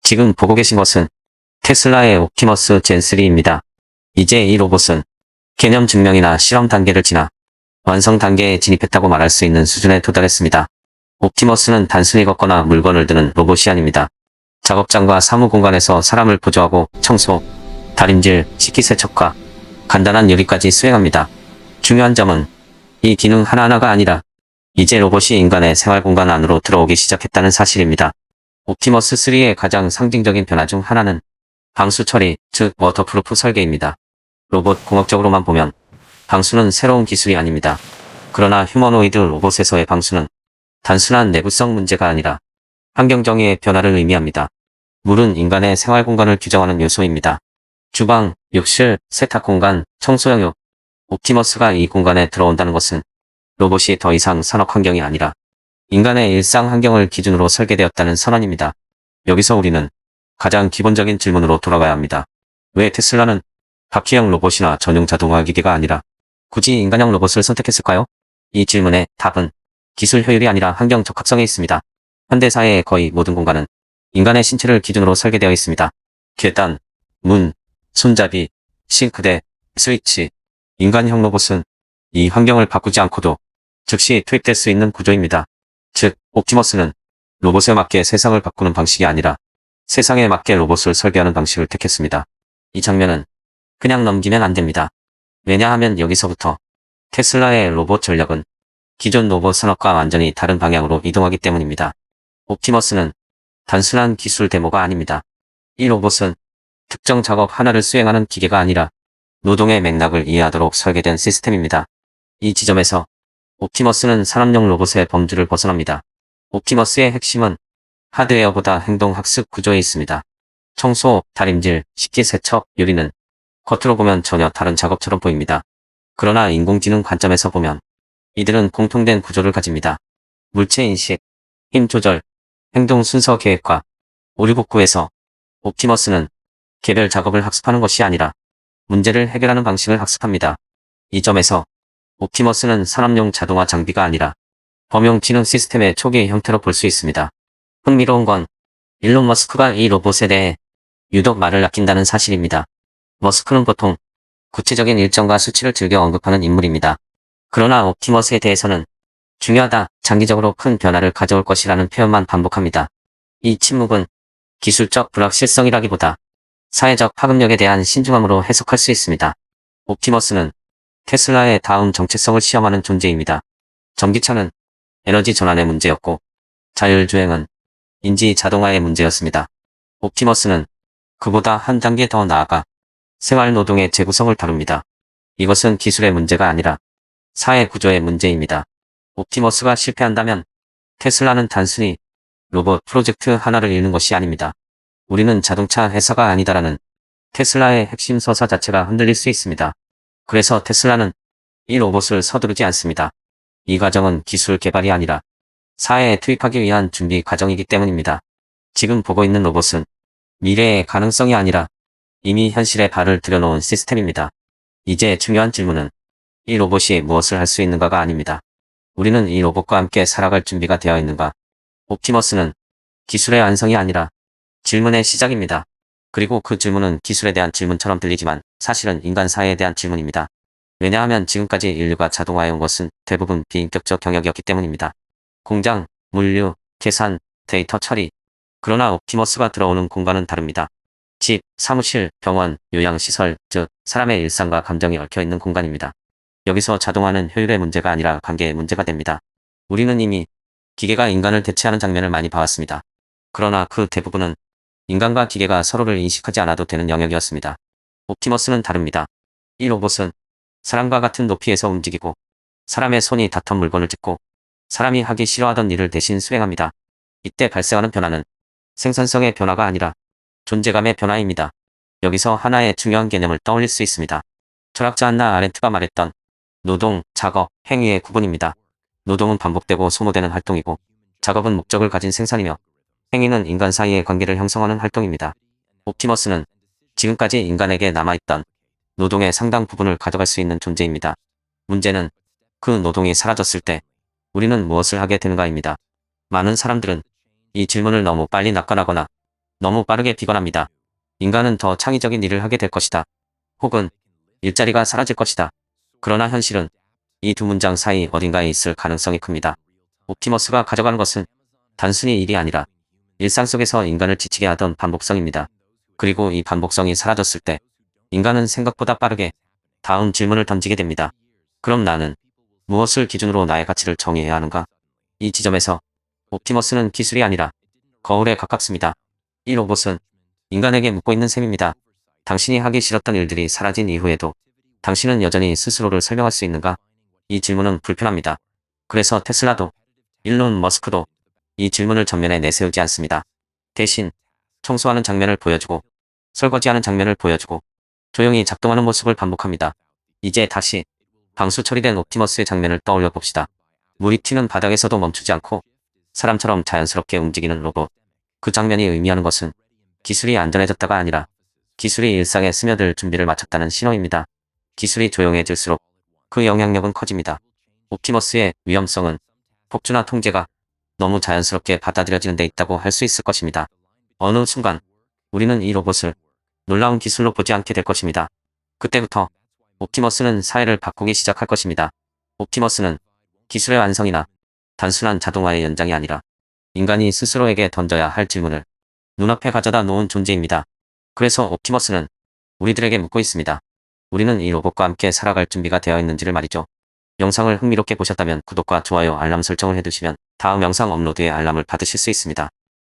지금 보고 계신 것은 테슬라의 옵티머스 젠3입니다. 이제 이 로봇은 개념 증명이나 실험 단계를 지나 완성 단계에 진입했다고 말할 수 있는 수준에 도달했습니다. 옵티머스는 단순히 걷거나 물건을 드는 로봇이 아닙니다. 작업장과 사무 공간에서 사람을 보조하고 청소, 다림질, 식기세척과 간단한 요리까지 수행합니다. 중요한 점은 이 기능 하나하나가 아니라 이제 로봇이 인간의 생활 공간 안으로 들어오기 시작했다는 사실입니다. 옵티머스 3의 가장 상징적인 변화 중 하나는 방수 처리, 즉 워터프루프 설계입니다. 로봇 공학적으로만 보면 방수는 새로운 기술이 아닙니다. 그러나 휴머노이드 로봇에서의 방수는 단순한 내구성 문제가 아니라 환경 정의의 변화를 의미합니다. 물은 인간의 생활 공간을 규정하는 요소입니다. 주방, 욕실, 세탁 공간, 청소 영역. 옵티머스가 이 공간에 들어온다는 것은 로봇이 더 이상 산업 환경이 아니라 인간의 일상 환경을 기준으로 설계되었다는 선언입니다. 여기서 우리는 가장 기본적인 질문으로 돌아가야 합니다. 왜 테슬라는 바퀴형 로봇이나 전용 자동화 기계가 아니라 굳이 인간형 로봇을 선택했을까요? 이 질문의 답은 기술 효율이 아니라 환경 적합성에 있습니다. 현대사회의 거의 모든 공간은 인간의 신체를 기준으로 설계되어 있습니다. 계단, 문, 손잡이, 싱크대, 스위치. 인간형 로봇은 이 환경을 바꾸지 않고도 즉시 투입될 수 있는 구조입니다. 즉, 옵티머스는 로봇에 맞게 세상을 바꾸는 방식이 아니라 세상에 맞게 로봇을 설계하는 방식을 택했습니다. 이 장면은 그냥 넘기면 안 됩니다. 왜냐하면 여기서부터 테슬라의 로봇 전략은 기존 로봇 산업과 완전히 다른 방향으로 이동하기 때문입니다. 옵티머스는 단순한 기술 데모가 아닙니다. 이 로봇은 특정 작업 하나를 수행하는 기계가 아니라 노동의 맥락을 이해하도록 설계된 시스템입니다. 이 지점에서 옵티머스는 산업용 로봇의 범주를 벗어납니다. 옵티머스의 핵심은 하드웨어보다 행동학습 구조에 있습니다. 청소, 다림질, 식기세척, 요리는 겉으로 보면 전혀 다른 작업처럼 보입니다. 그러나 인공지능 관점에서 보면 이들은 공통된 구조를 가집니다. 물체 인식, 힘 조절, 행동 순서 계획과 오류 복구에서 옵티머스는 개별 작업을 학습하는 것이 아니라 문제를 해결하는 방식을 학습합니다. 이 점에서 옵티머스는 산업용 자동화 장비가 아니라 범용 지능 시스템의 초기 형태로 볼 수 있습니다. 흥미로운 건 일론 머스크가 이 로봇에 대해 유독 말을 아낀다는 사실입니다. 머스크는 보통 구체적인 일정과 수치를 즐겨 언급하는 인물입니다. 그러나 옵티머스에 대해서는 중요하다, 장기적으로 큰 변화를 가져올 것이라는 표현만 반복합니다. 이 침묵은 기술적 불확실성이라기보다 사회적 파급력에 대한 신중함으로 해석할 수 있습니다. 옵티머스는 테슬라의 다음 정체성을 시험하는 존재입니다. 전기차는 에너지 전환의 문제였고 자율주행은 인지 자동화의 문제였습니다. 옵티머스는 그보다 한 단계 더 나아가 생활 노동의 재구성을 다룹니다. 이것은 기술의 문제가 아니라 사회 구조의 문제입니다. 옵티머스가 실패한다면 테슬라는 단순히 로봇 프로젝트 하나를 잃는 것이 아닙니다. 우리는 자동차 회사가 아니다라는 테슬라의 핵심 서사 자체가 흔들릴 수 있습니다. 그래서 테슬라는 이 로봇을 서두르지 않습니다. 이 과정은 기술 개발이 아니라 사회에 투입하기 위한 준비 과정이기 때문입니다. 지금 보고 있는 로봇은 미래의 가능성이 아니라 이미 현실에 발을 들여놓은 시스템입니다. 이제 중요한 질문은 이 로봇이 무엇을 할 수 있는가가 아닙니다. 우리는 이 로봇과 함께 살아갈 준비가 되어 있는가? 옵티머스는 기술의 완성이 아니라 질문의 시작입니다. 그리고 그 질문은 기술에 대한 질문처럼 들리지만 사실은 인간 사회에 대한 질문입니다. 왜냐하면 지금까지 인류가 자동화해온 것은 대부분 비인격적 영역이었기 때문입니다. 공장, 물류, 계산, 데이터 처리. 그러나 옵티머스가 들어오는 공간은 다릅니다. 집, 사무실, 병원, 요양시설, 즉 사람의 일상과 감정이 얽혀있는 공간입니다. 여기서 자동화는 효율의 문제가 아니라 관계의 문제가 됩니다. 우리는 이미 기계가 인간을 대체하는 장면을 많이 봐왔습니다. 그러나 그 대부분은 인간과 기계가 서로를 인식하지 않아도 되는 영역이었습니다. 옵티머스는 다릅니다. 이 로봇은 사람과 같은 높이에서 움직이고 사람의 손이 닿던 물건을 짚고 사람이 하기 싫어하던 일을 대신 수행합니다. 이때 발생하는 변화는 생산성의 변화가 아니라 존재감의 변화입니다. 여기서 하나의 중요한 개념을 떠올릴 수 있습니다. 철학자 한나 아렌트가 말했던 노동, 작업, 행위의 구분입니다. 노동은 반복되고 소모되는 활동이고 작업은 목적을 가진 생산이며 행위는 인간 사이의 관계를 형성하는 활동입니다. 옵티머스는 지금까지 인간에게 남아있던 노동의 상당 부분을 가져갈 수 있는 존재입니다. 문제는 그 노동이 사라졌을 때 우리는 무엇을 하게 되는가입니다. 많은 사람들은 이 질문을 너무 빨리 낙관하거나 너무 빠르게 비관합니다. 인간은 더 창의적인 일을 하게 될 것이다. 혹은 일자리가 사라질 것이다. 그러나 현실은 이 두 문장 사이 어딘가에 있을 가능성이 큽니다. 옵티머스가 가져가는 것은 단순히 일이 아니라 일상 속에서 인간을 지치게 하던 반복성입니다. 그리고 이 반복성이 사라졌을 때 인간은 생각보다 빠르게 다음 질문을 던지게 됩니다. 그럼 나는 무엇을 기준으로 나의 가치를 정의해야 하는가? 이 지점에서 옵티머스는 기술이 아니라 거울에 가깝습니다. 이 로봇은 인간에게 묻고 있는 셈입니다. 당신이 하기 싫었던 일들이 사라진 이후에도 당신은 여전히 스스로를 설명할 수 있는가? 이 질문은 불편합니다. 그래서 테슬라도 일론 머스크도 이 질문을 전면에 내세우지 않습니다. 대신 청소하는 장면을 보여주고 설거지하는 장면을 보여주고 조용히 작동하는 모습을 반복합니다. 이제 다시 방수 처리된 옵티머스의 장면을 떠올려 봅시다. 물이 튀는 바닥에서도 멈추지 않고 사람처럼 자연스럽게 움직이는 로봇. 그 장면이 의미하는 것은 기술이 안전해졌다가 아니라 기술이 일상에 스며들 준비를 마쳤다는 신호입니다. 기술이 조용해질수록 그 영향력은 커집니다. 옵티머스의 위험성은 폭주나 통제가 너무 자연스럽게 받아들여지는 데 있다고 할 수 있을 것입니다. 어느 순간 우리는 이 로봇을 놀라운 기술로 보지 않게 될 것입니다. 그때부터 옵티머스는 사회를 바꾸기 시작할 것입니다. 옵티머스는 기술의 완성이나 단순한 자동화의 연장이 아니라 인간이 스스로에게 던져야 할 질문을 눈앞에 가져다 놓은 존재입니다. 그래서 옵티머스는 우리들에게 묻고 있습니다. 우리는 이 로봇과 함께 살아갈 준비가 되어 있는지를 말이죠. 영상을 흥미롭게 보셨다면 구독과 좋아요 알람 설정을 해두시면 다음 영상 업로드의 알람을 받으실 수 있습니다.